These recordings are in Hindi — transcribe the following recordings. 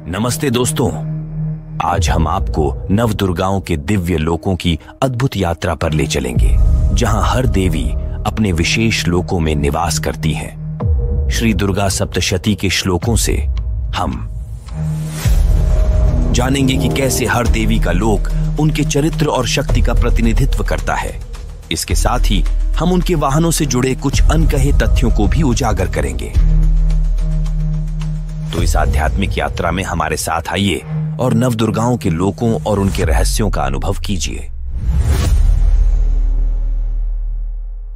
नमस्ते दोस्तों, आज हम आपको नवदुर्गाओं के दिव्य लोकों की अद्भुत यात्रा पर ले चलेंगे, जहां हर देवी अपने विशेष लोकों में निवास करती हैं। श्री दुर्गा सप्तशती के श्लोकों से हम जानेंगे कि कैसे हर देवी का लोक उनके चरित्र और शक्ति का प्रतिनिधित्व करता है। इसके साथ ही हम उनके वाहनों से जुड़े कुछ अनकहे तथ्यों को भी उजागर करेंगे। तो इस आध्यात्मिक यात्रा में हमारे साथ आइए और नवदुर्गाओं के लोकों और उनके रहस्यों का अनुभव कीजिए।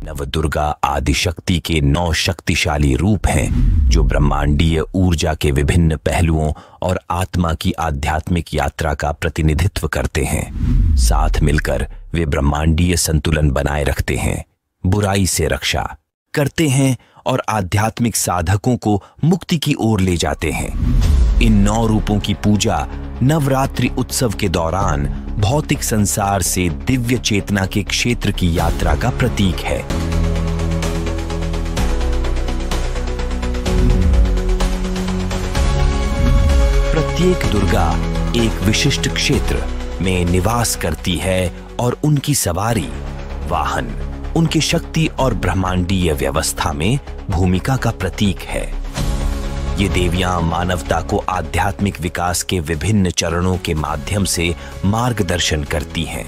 नवदुर्गा आदिशक्ति के 9 शक्तिशाली रूप हैं, जो ब्रह्मांडीय ऊर्जा के विभिन्न पहलुओं और आत्मा की आध्यात्मिक यात्रा का प्रतिनिधित्व करते हैं। साथ मिलकर वे ब्रह्मांडीय संतुलन बनाए रखते हैं, बुराई से रक्षा करते हैं और आध्यात्मिक साधकों को मुक्ति की ओर ले जाते हैं। इन 9 रूपों की पूजा नवरात्रि उत्सव के दौरान भौतिक संसार से दिव्य चेतना के क्षेत्र की यात्रा का प्रतीक है। प्रत्येक दुर्गा एक विशिष्ट क्षेत्र में निवास करती है और उनकी सवारी, वाहन, उनकी शक्ति और ब्रह्मांडीय व्यवस्था में भूमिका का प्रतीक है। ये देवियां मानवता को आध्यात्मिक विकास के विभिन्न चरणों के माध्यम से मार्गदर्शन करती हैं।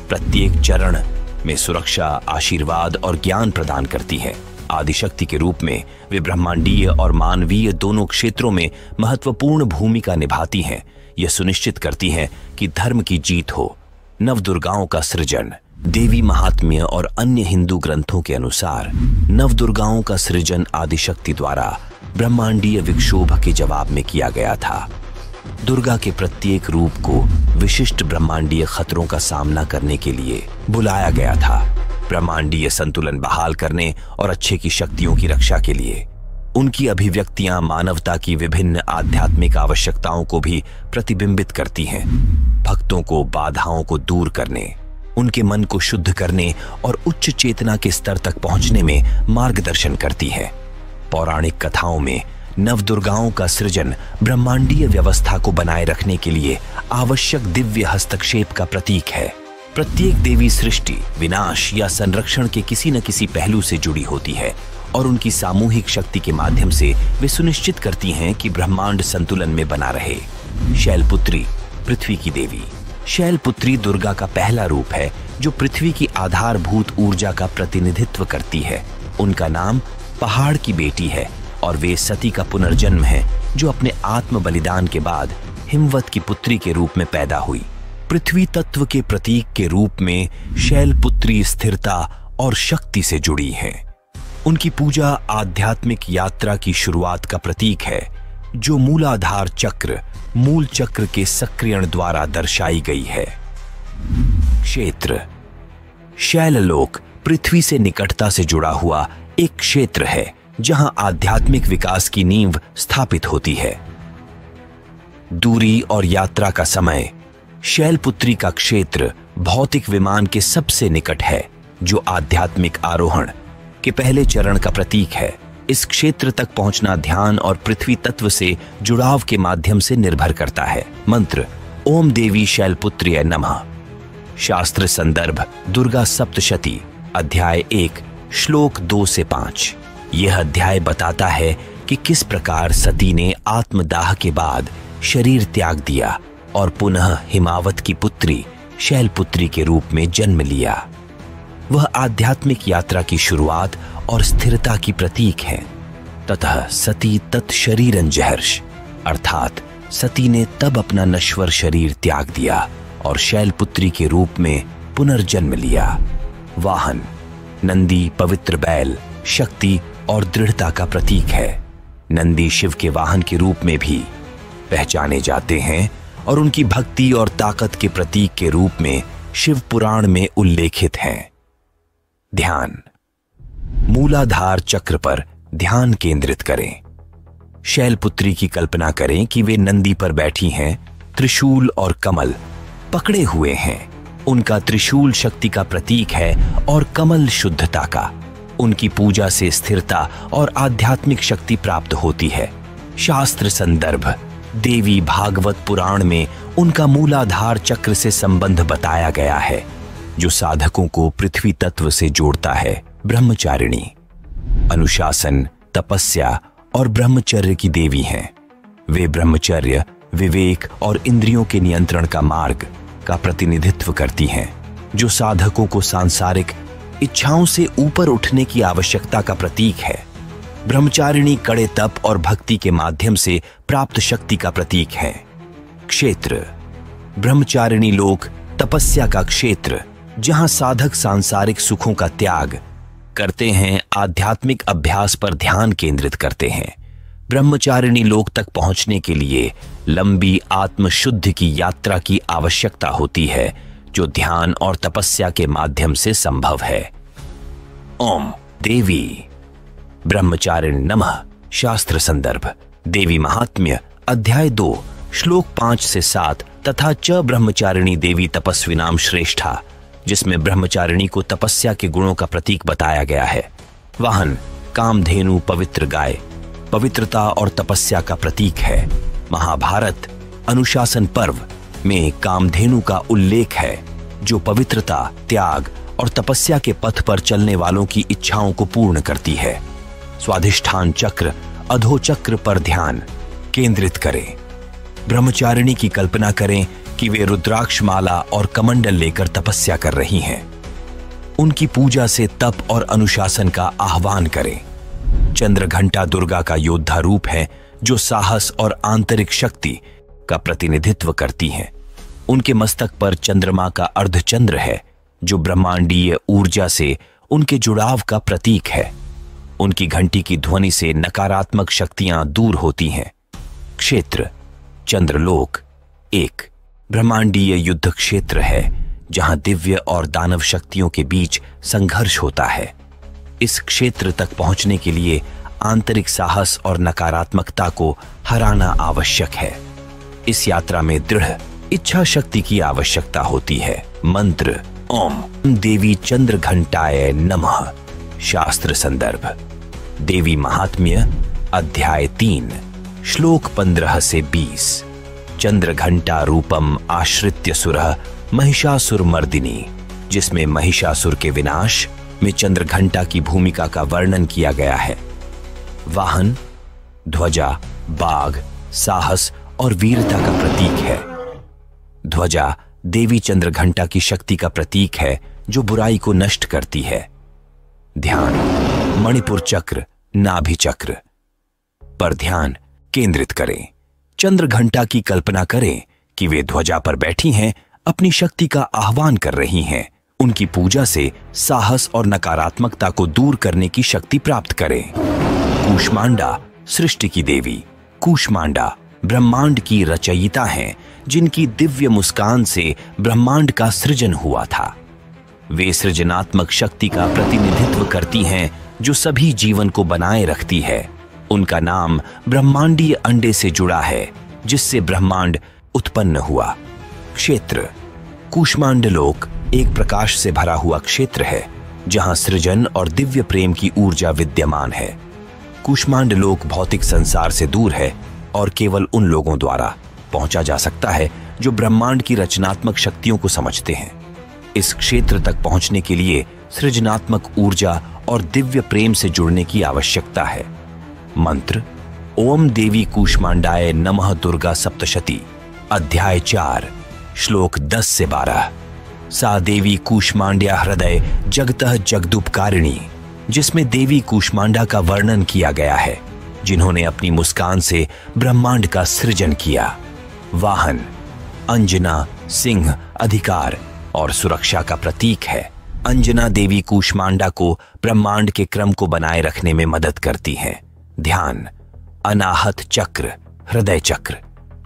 प्रत्येक चरण में सुरक्षा, आशीर्वाद और ज्ञान प्रदान करती हैं। आदिशक्ति के रूप में वे ब्रह्मांडीय और मानवीय दोनों क्षेत्रों में महत्वपूर्ण भूमिका निभाती हैं। यह सुनिश्चित करती हैं कि धर्म की जीत हो। नवदुर्गाओं का सृजन। देवी महात्म्य और अन्य हिंदू ग्रंथों के अनुसार नवदुर्गाओं का सृजन आदिशक्ति द्वारा ब्रह्मांडीय विक्षोभ के जवाब में किया गया था। दुर्गा के प्रत्येक रूप को विशिष्ट ब्रह्मांडीय खतरों का सामना करने के लिए बुलाया गया था। ब्रह्मांडीय संतुलन बहाल करने और अच्छे की शक्तियों की रक्षा के लिए। उनकी अभिव्यक्तियां मानवता की विभिन्न आध्यात्मिक आवश्यकताओं को भी प्रतिबिंबित करती हैं। भक्तों को बाधाओं को दूर करने, उनके मन को शुद्ध करने और उच्च चेतना के स्तर तक पहुंचने में मार्गदर्शन करती है। पौराणिक कथाओं में नवदुर्गाओं का सृजन ब्रह्मांडीय व्यवस्था को बनाए रखने के लिए आवश्यक दिव्य हस्तक्षेप का प्रतीक है। प्रत्येक देवी सृष्टि, विनाश या संरक्षण के किसी न किसी पहलू से जुड़ी होती है और उनकी सामूहिक शक्ति के माध्यम से वे सुनिश्चित करती हैं कि ब्रह्मांड संतुलन में बना रहे। शैलपुत्री, पृथ्वी की देवी। शैलपुत्री दुर्गा का पहला रूप है जो पृथ्वी की आधारभूत ऊर्जा का प्रतिनिधित्व करती है। उनका नाम पहाड़ की बेटी है और वे सती का पुनर्जन्म है, जो अपने आत्म बलिदान के बाद हिमवत की पुत्री के रूप में पैदा हुई। पृथ्वी तत्व के प्रतीक के रूप में शैलपुत्री स्थिरता और शक्ति से जुड़ी है। उनकी पूजा आध्यात्मिक यात्रा की शुरुआत का प्रतीक है, जो मूलाधार चक्र, मूल चक्र के सक्रियण द्वारा दर्शाई गई है। क्षेत्र। शैललोक पृथ्वी से निकटता से जुड़ा हुआ एक क्षेत्र है, जहां आध्यात्मिक विकास की नींव स्थापित होती है। दूरी और यात्रा का समय। शैलपुत्री का क्षेत्र भौतिक विमान के सबसे निकट है, जो आध्यात्मिक आरोहण के पहले चरण का प्रतीक है। इस क्षेत्र तक पहुंचना ध्यान और पृथ्वी तत्व से जुड़ाव के माध्यम से निर्भर करता है। मंत्र: ओम देवी शैलपुत्र्यै नमः। शास्त्र संदर्भ: दुर्गा सप्तशती, अध्याय 1, श्लोक 2 से 5। यह अध्याय बताता है कि किस प्रकार सती ने आत्मदाह के बाद शरीर त्याग दिया और पुनः हिमावत की पुत्री शैलपुत्री के रूप में जन्म लिया। वह आध्यात्मिक यात्रा की शुरुआत और स्थिरता की प्रतीक है। ततः सती तत् शरीरं जहर्ष, अर्थात सती ने तब अपना नश्वर शरीर त्याग दिया और शैलपुत्री के रूप में पुनर्जन्म लिया। वाहन: नंदी पवित्र बैल, शक्ति और दृढ़ता का प्रतीक है। नंदी शिव के वाहन के रूप में भी पहचाने जाते हैं और उनकी भक्ति और ताकत के प्रतीक के रूप में शिव पुराण में उल्लेखित हैं। ध्यान: मूलाधार चक्र पर ध्यान केंद्रित करें। शैलपुत्री की कल्पना करें कि वे नंदी पर बैठी हैं, त्रिशूल और कमल पकड़े हुए हैं। उनका त्रिशूल शक्ति का प्रतीक है और कमल शुद्धता का। उनकी पूजा से स्थिरता और आध्यात्मिक शक्ति प्राप्त होती है। शास्त्र संदर्भ: देवी भागवत पुराण में उनका मूलाधार चक्र से संबंध बताया गया है, जो साधकों को पृथ्वी तत्व से जोड़ता है। ब्रह्मचारिणी अनुशासन, तपस्या और ब्रह्मचर्य की देवी हैं। वे ब्रह्मचर्य, विवेक और इंद्रियों के नियंत्रण का मार्ग का प्रतिनिधित्व करती हैं, जो साधकों को सांसारिक इच्छाओं से ऊपर उठने की आवश्यकता का प्रतीक है। ब्रह्मचारिणी कड़े तप और भक्ति के माध्यम से प्राप्त शक्ति का प्रतीक है। क्षेत्र ब्रह्मचारिणी लोक तपस्या का क्षेत्र, जहां साधक सांसारिक सुखों का त्याग करते हैं, आध्यात्मिक अभ्यास पर ध्यान केंद्रित करते हैं। ब्रह्मचारिणी लोक तक पहुंचने के लिए लंबी आत्मशुद्धि की यात्रा की आवश्यकता होती है, जो ध्यान और तपस्या के माध्यम से संभव है। ओम देवी ब्रह्मचारिणी नमः। शास्त्र संदर्भ देवी महात्म्य अध्याय 2 श्लोक 5 से 7 तथा च ब्रह्मचारिणी देवी तपस्विनाम श्रेष्ठा, जिसमें ब्रह्मचारिणी को तपस्या के गुणों का प्रतीक बताया गया है। वाहन कामधेनु पवित्र गाय पवित्रता और तपस्या का प्रतीक है। महाभारत अनुशासन पर्व में कामधेनु का उल्लेख है, जो पवित्रता, त्याग और तपस्या के पथ पर चलने वालों की इच्छाओं को पूर्ण करती है। स्वाधिष्ठान चक्र अधोचक्र पर ध्यान केंद्रित करें। ब्रह्मचारिणी की कल्पना करें कि वे रुद्राक्ष माला और कमंडल लेकर तपस्या कर रही हैं। उनकी पूजा से तप और अनुशासन का आह्वान करें। चंद्रघंटा दुर्गा का योद्धा रूप है, जो साहस और आंतरिक शक्ति का प्रतिनिधित्व करती हैं। उनके मस्तक पर चंद्रमा का अर्धचंद्र है, जो ब्रह्मांडीय ऊर्जा से उनके जुड़ाव का प्रतीक है। उनकी घंटी की ध्वनि से नकारात्मक शक्तियां दूर होती हैं। क्षेत्र चंद्रलोक एक ब्रह्मांडीय युद्ध क्षेत्र है, जहां दिव्य और दानव शक्तियों के बीच संघर्ष होता है। इस क्षेत्र तक पहुंचने के लिए आंतरिक साहस और नकारात्मकता को हराना आवश्यक है। इस यात्रा में दृढ़ इच्छा शक्ति की आवश्यकता होती है। मंत्र ओम देवी चंद्रघंटाय नमः। शास्त्र संदर्भ देवी महात्म्य अध्याय 3 श्लोक 15 से 20। चंद्रघंटा रूपम आश्रित्य सुरः महिषासुरमर्दिनी, जिसमें महिषासुर के विनाश में चंद्रघंटा की भूमिका का वर्णन किया गया है। वाहन ध्वजा बाघ साहस और वीरता का प्रतीक है। ध्वजा देवी चंद्रघंटा की शक्ति का प्रतीक है, जो बुराई को नष्ट करती है। ध्यान मणिपुर चक्र नाभि चक्र पर ध्यान केंद्रित करें। चंद्रघंटा की कल्पना करें कि वे ध्वजा पर बैठी हैं, अपनी शक्ति का आह्वान कर रही हैं। उनकी पूजा से साहस और नकारात्मकता को दूर करने की शक्ति प्राप्त करें। कूष्मांडा सृष्टि की देवी। कूष्मांडा ब्रह्मांड की रचयिता हैं, जिनकी दिव्य मुस्कान से ब्रह्मांड का सृजन हुआ था। वे सृजनात्मक शक्ति का प्रतिनिधित्व करती हैं, जो सभी जीवन को बनाए रखती है। उनका नाम ब्रह्मांडीय अंडे से जुड़ा है, जिससे ब्रह्मांड उत्पन्न हुआ। क्षेत्र कूष्मांडलोक एक प्रकाश से भरा हुआ क्षेत्र है, जहां सृजन और दिव्य प्रेम की ऊर्जा विद्यमान है। कूष्मांडलोक भौतिक संसार से दूर है और केवल उन लोगों द्वारा पहुंचा जा सकता है जो ब्रह्मांड की रचनात्मक शक्तियों को समझते हैं। इस क्षेत्र तक पहुंचने के लिए सृजनात्मक ऊर्जा और दिव्य प्रेम से जुड़ने की आवश्यकता है। मंत्र ओम देवी कूष्मांडाय नमः दुर्गा सप्तशती अध्याय 4 श्लोक 10 से 12। सा देवी कूष्मांड्या हृदय जगतः जगदुपकारिणी, जिसमें देवी कूष्मांडा का वर्णन किया गया है, जिन्होंने अपनी मुस्कान से ब्रह्मांड का सृजन किया। वाहन अंजना सिंह अधिकार और सुरक्षा का प्रतीक है। अंजना देवी कूष्मांडा को ब्रह्मांड के क्रम को बनाए रखने में मदद करती हैं। ध्यान अनाहत चक्र हृदय चक्र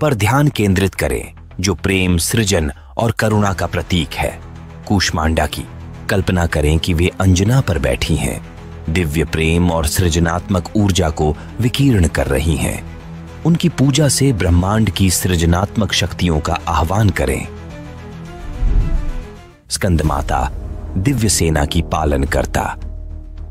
पर ध्यान केंद्रित करें, जो प्रेम सृजन और करुणा का प्रतीक है। कूष्मांडा की कल्पना करें कि वे अंजना पर बैठी हैं, दिव्य प्रेम और सृजनात्मक ऊर्जा को विकीर्ण कर रही हैं। उनकी पूजा से ब्रह्मांड की सृजनात्मक शक्तियों का आह्वान करें। स्कंद माता दिव्य सेना की पालन करता।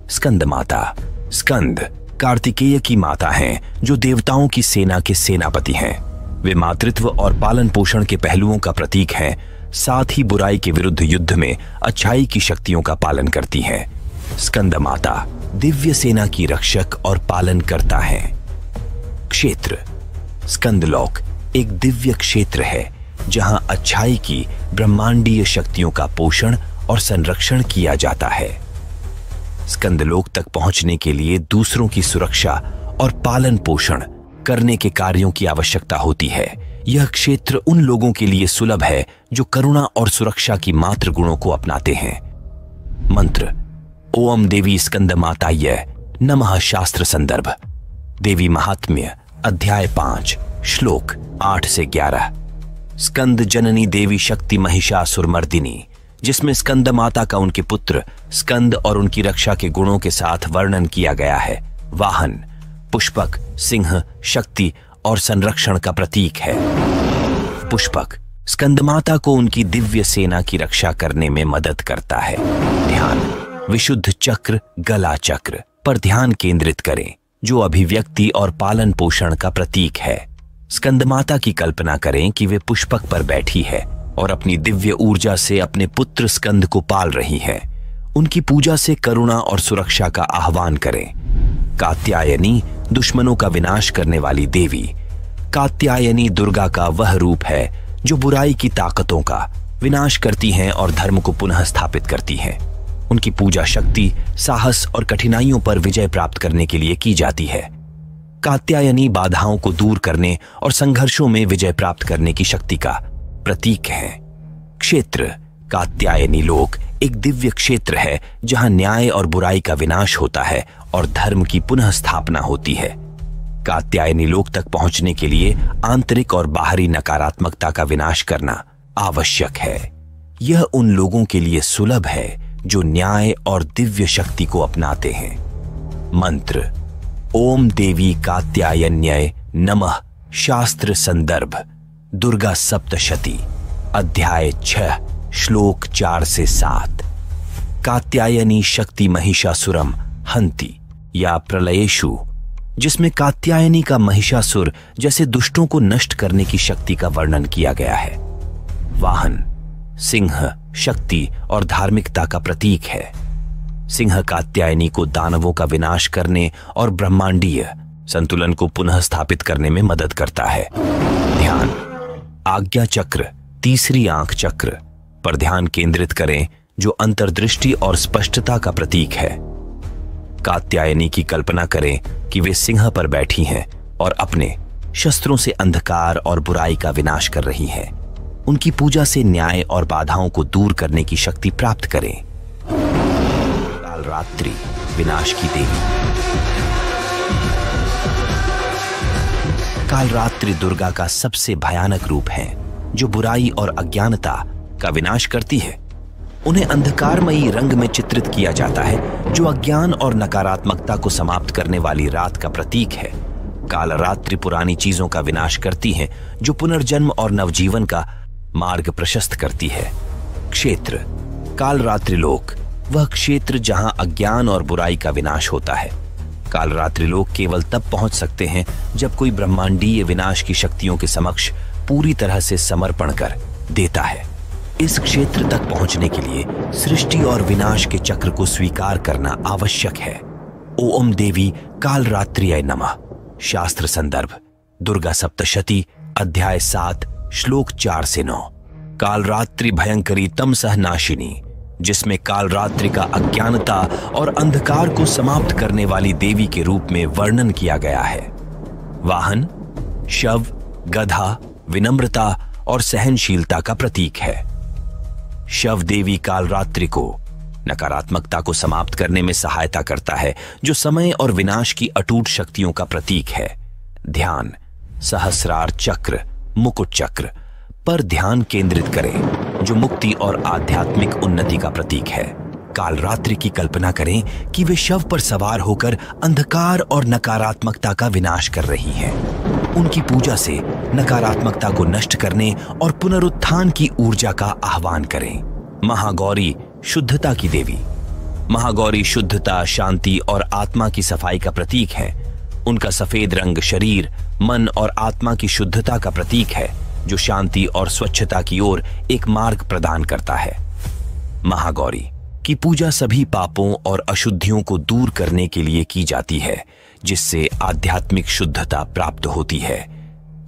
स्कंद माता स्कंद कार्तिकेय की माता हैं, जो देवताओं की सेना के सेनापति हैं। वे मातृत्व और पालन पोषण के पहलुओं का प्रतीक हैं, साथ ही बुराई के विरुद्ध युद्ध में अच्छाई की शक्तियों का पालन करती हैं। स्कंद माता दिव्य सेना की रक्षक और पालन करता है। क्षेत्र स्कंदलोक एक दिव्य क्षेत्र है जहां अच्छाई की ब्रह्मांडीय शक्तियों का पोषण और संरक्षण किया जाता है। स्कंदलोक तक पहुंचने के लिए दूसरों की सुरक्षा और पालन पोषण करने के कार्यों की आवश्यकता होती है। यह क्षेत्र उन लोगों के लिए सुलभ है जो करुणा और सुरक्षा की मात्र गुणों को अपनाते हैं। मंत्र ओम देवी स्कंद माताय नमः। शास्त्र संदर्भ देवी महात्म्य अध्याय 5 श्लोक 8 से 11। स्कंद जननी देवी शक्ति महिषासुरमर्दिनी, जिसमें स्कंद माता का उनके पुत्र स्कंद और उनकी रक्षा के गुणों के साथ वर्णन किया गया है। वाहन पुष्पक सिंह शक्ति और संरक्षण का प्रतीक है। पुष्पक स्कंद माता को उनकी दिव्य सेना की रक्षा करने में मदद करता है। ध्यान विशुद्ध चक्र गला चक्र पर ध्यान केंद्रित करें, जो अभिव्यक्ति और पालन पोषण का प्रतीक है। स्कंद माता की कल्पना करें कि वे पुष्पक पर बैठी है और अपनी दिव्य ऊर्जा से अपने पुत्र स्कंद को पाल रही है। उनकी पूजा से करुणा और सुरक्षा का आह्वान करें। कात्यायनी दुश्मनों का विनाश करने वाली देवी। कात्यायनी दुर्गा का वह रूप है जो बुराई की ताकतों का विनाश करती हैं और धर्म को पुनः स्थापित करती हैं। उनकी पूजा शक्ति, साहस और कठिनाइयों पर विजय प्राप्त करने के लिए की जाती है। कात्यायनी बाधाओं को दूर करने और संघर्षों में विजय प्राप्त करने की शक्ति का प्रतीक है। क्षेत्र कात्यायनी लोक एक दिव्य क्षेत्र है जहां न्याय और बुराई का विनाश होता है और धर्म की पुनः स्थापना होती है। कात्यायनी लोक तक पहुंचने के लिए आंतरिक और बाहरी नकारात्मकता का विनाश करना आवश्यक है। यह उन लोगों के लिए सुलभ है जो न्याय और दिव्य शक्ति को अपनाते हैं। मंत्र ओम देवी कात्यायन्यै नमः। शास्त्र संदर्भ दुर्गा सप्तशती अध्याय 6 श्लोक 4 से 7। कात्यायनी शक्ति महिषासुरम हंति या प्रलयेषु, जिसमें कात्यायनी का महिषासुर जैसे दुष्टों को नष्ट करने की शक्ति का वर्णन किया गया है। वाहन सिंह शक्ति और धार्मिकता का प्रतीक है। सिंह कात्यायनी को दानवों का विनाश करने और ब्रह्मांडीय संतुलन को पुनः स्थापित करने में मदद करता है। ध्यान आज्ञा चक्र तीसरी आंख चक्र पर ध्यान केंद्रित करें, जो अंतर्दृष्टि और स्पष्टता का प्रतीक है। कात्यायनी की कल्पना करें कि वे सिंह पर बैठी हैं और अपने शस्त्रों से अंधकार और बुराई का विनाश कर रही हैं। उनकी पूजा से न्याय और बाधाओं को दूर करने की शक्ति प्राप्त करें। कालरात्रि विनाश की देवी। कालरात्रि दुर्गा का सबसे भयानक रूप है, जो बुराई और अज्ञानता का विनाश करती है। उन्हें अंधकारमयी रंग में चित्रित किया जाता है, जो अज्ञान और नकारात्मकता को समाप्त करने वाली रात का प्रतीक है। कालरात्रि पुरानी चीजों का विनाश करती है, जो पुनर्जन्म और नवजीवन का मार्ग प्रशस्त करती है। क्षेत्र कालरात्रि लोक वह क्षेत्र जहां अज्ञान और बुराई का विनाश होता है। कालरात्रि लोक केवल तब पहुंच सकते हैं जब कोई ब्रह्मांडीय विनाश की शक्तियों के समक्ष पूरी तरह से समर्पण कर देता है। इस क्षेत्र तक पहुंचने के लिए सृष्टि और विनाश के चक्र को स्वीकार करना आवश्यक है। ओम देवी कालरात्रिय नमः। शास्त्र संदर्भ दुर्गा सप्तशती अध्याय 7 श्लोक 4 से 9। कालरात्रि भयंकरी तमसह नाशिनी, जिसमें कालरात्रि का अज्ञानता और अंधकार को समाप्त करने वाली देवी के रूप में वर्णन किया गया है। वाहन शव गधा विनम्रता और सहनशीलता का प्रतीक है। शव देवी कालरात्रि को नकारात्मकता को समाप्त करने में सहायता करता है, जो समय और विनाश की अटूट शक्तियों का प्रतीक है। ध्यान सहस्रार चक्र मुकुट चक्र पर ध्यान केंद्रित करें, जो मुक्ति और आध्यात्मिक उन्नति का प्रतीक है। कालरात्रि की कल्पना करें कि वे शव पर सवार होकर अंधकार और नकारात्मकता का विनाश कर रही हैं। उनकी पूजा से नकारात्मकता को नष्ट करने और पुनरुत्थान की ऊर्जा का आह्वान करें। महागौरी शुद्धता की देवी। महागौरी शुद्धता शांति और आत्मा की सफाई का प्रतीक है। उनका सफेद रंग शरीर, मन और आत्मा की शुद्धता का प्रतीक है, जो शांति और स्वच्छता की ओर एक मार्ग प्रदान करता है। महागौरी की पूजा सभी पापों और अशुद्धियों को दूर करने के लिए की जाती है, जिससे आध्यात्मिक शुद्धता प्राप्त होती है।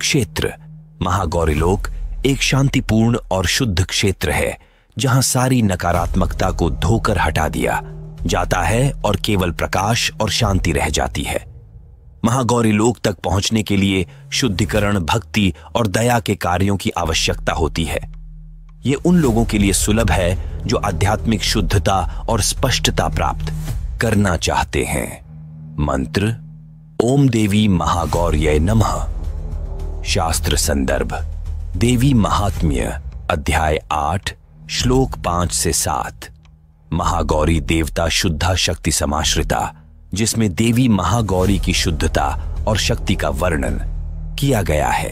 क्षेत्र महागौरी लोक एक शांतिपूर्ण और शुद्ध क्षेत्र है, जहां सारी नकारात्मकता को धोकर हटा दिया जाता है और केवल प्रकाश और शांति रह जाती है। महागौरी लोक तक पहुंचने के लिए शुद्धिकरण, भक्ति और दया के कार्यों की आवश्यकता होती है। ये उन लोगों के लिए सुलभ है जो आध्यात्मिक शुद्धता और स्पष्टता प्राप्त करना चाहते हैं। मंत्र ओम देवी महागौर्यै नमः। शास्त्र संदर्भ देवी महात्म्य अध्याय 8 श्लोक 5 से 7। महागौरी देवता शुद्धा शक्ति समाश्रिता, जिसमें देवी महागौरी की शुद्धता और शक्ति का वर्णन किया गया है।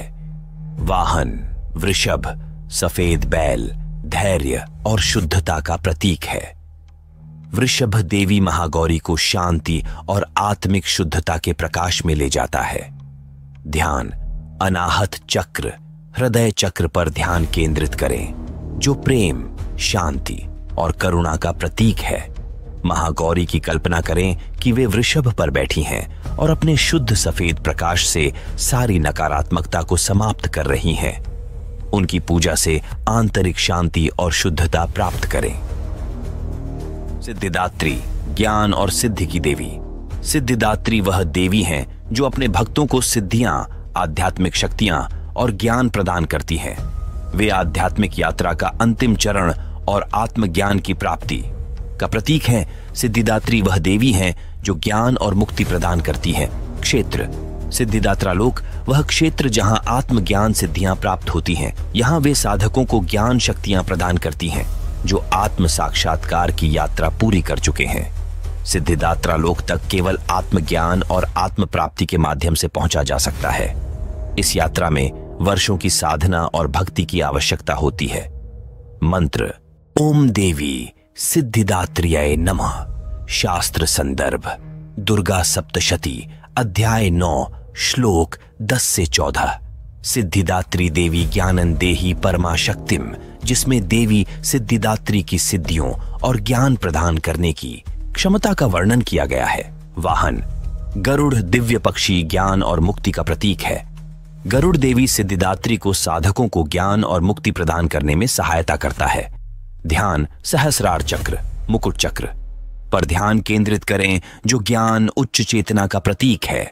वाहन वृषभ सफेद बैल धैर्य और शुद्धता का प्रतीक है। वृषभ देवी महागौरी को शांति और आत्मिक शुद्धता के प्रकाश में ले जाता है। ध्यान अनाहत चक्र हृदय चक्र पर ध्यान केंद्रित करें, जो प्रेम, शांति और करुणा का प्रतीक है। महागौरी की कल्पना करें कि वे वृषभ पर बैठी हैं और अपने शुद्ध सफेद प्रकाश से सारी नकारात्मकता को समाप्त कर रही हैं। उनकी पूजा से आंतरिक शांति और शुद्धता प्राप्त करें। सिद्धिदात्री ज्ञान और सिद्धि की देवी। सिद्धिदात्री वह देवी हैं जो अपने भक्तों को सिद्धियां, आध्यात्मिक शक्तियां और ज्ञान प्रदान करती हैं। वे आध्यात्मिक यात्रा का अंतिम चरण और आत्मज्ञान की प्राप्ति का प्रतीक हैं। सिद्धिदात्री वह देवी हैं जो ज्ञान और मुक्ति प्रदान करती हैं। क्षेत्र सिद्धिदात्रा लोक वह क्षेत्र जहां आत्मज्ञान सिद्धियां प्राप्त होती हैं। यहां वे साधकों को ज्ञान शक्तियां प्रदान करती हैं जो आत्म साक्षात्कार की यात्रा पूरी कर चुके हैं। सिद्धिदात्रा लोक तक केवल आत्मज्ञान और आत्म प्राप्ति के माध्यम से पहुंचा जा सकता है। इस यात्रा में वर्षों की साधना और भक्ति की आवश्यकता होती है। मंत्र ओम देवी सिद्धिदात्र्यै नमः। शास्त्र संदर्भ दुर्गा सप्तशती अध्याय 9 श्लोक 10 से 14। सिद्धिदात्री देवी ज्ञानंदेही परमा शक्तिम, जिसमें देवी सिद्धिदात्री की सिद्धियों और ज्ञान प्रदान करने की क्षमता का वर्णन किया गया है। वाहन गरुड़ दिव्य पक्षी ज्ञान और मुक्ति का प्रतीक है। गरुड़ देवी सिद्धिदात्री को साधकों को ज्ञान और मुक्ति प्रदान करने में सहायता करता है। ध्यान सहस्रार चक्र मुकुट चक्र पर ध्यान केंद्रित करें, जो ज्ञान उच्च चेतना का प्रतीक है।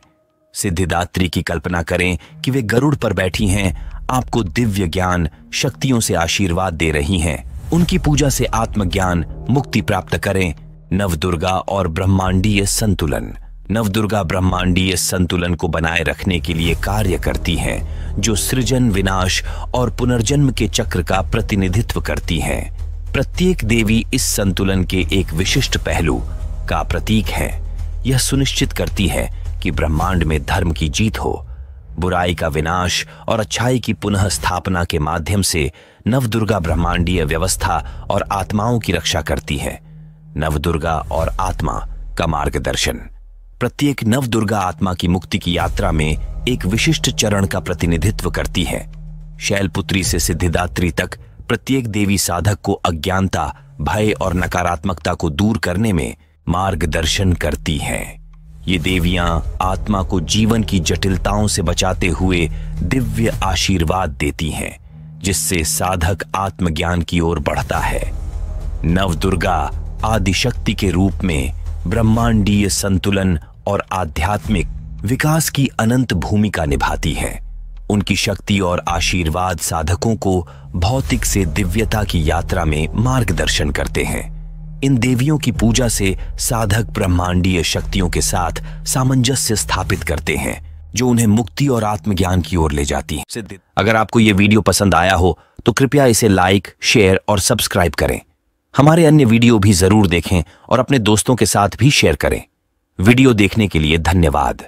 सिद्धिदात्री की कल्पना करें कि वे गरुड़ पर बैठी हैं, आपको दिव्य ज्ञान शक्तियों से आशीर्वाद दे रही हैं। उनकी पूजा से आत्मज्ञान मुक्ति प्राप्त करें। नवदुर्गा और ब्रह्मांडीय संतुलन। नवदुर्गा ब्रह्मांडीय संतुलन को बनाए रखने के लिए कार्य करती हैं, जो सृजन, विनाश और पुनर्जन्म के चक्र का प्रतिनिधित्व करती हैं। प्रत्येक देवी इस संतुलन के एक विशिष्ट पहलू का प्रतीक है। यह सुनिश्चित करती है कि ब्रह्मांड में धर्म की जीत हो, बुराई का विनाश और अच्छाई की पुनः स्थापना के माध्यम से नवदुर्गा ब्रह्मांडीय व्यवस्था और आत्माओं की रक्षा करती है। नवदुर्गा और आत्मा का मार्गदर्शन। प्रत्येक नवदुर्गा आत्मा की मुक्ति की यात्रा में एक विशिष्ट चरण का प्रतिनिधित्व करती है। शैलपुत्री से सिद्धिदात्री तक प्रत्येक देवी साधक को अज्ञानता, भय और नकारात्मकता को दूर करने में मार्गदर्शन करती हैं। ये देवियां आत्मा को जीवन की जटिलताओं से बचाते हुए दिव्य आशीर्वाद देती हैं, जिससे साधक आत्मज्ञान की ओर बढ़ता है। नवदुर्गा आदिशक्ति के रूप में ब्रह्मांडीय संतुलन और आध्यात्मिक विकास की अनंत भूमिका निभाती हैं। उनकी शक्ति और आशीर्वाद साधकों को भौतिक से दिव्यता की यात्रा में मार्गदर्शन करते हैं। इन देवियों की पूजा से साधक ब्रह्मांडीय शक्तियों के साथ सामंजस्य स्थापित करते हैं, जो उन्हें मुक्ति और आत्मज्ञान की ओर ले जाती है। अगर आपको यह वीडियो पसंद आया हो तो कृपया इसे लाइक, शेयर और सब्सक्राइब करें। हमारे अन्य वीडियो भी जरूर देखें और अपने दोस्तों के साथ भी शेयर करें। वीडियो देखने के लिए धन्यवाद।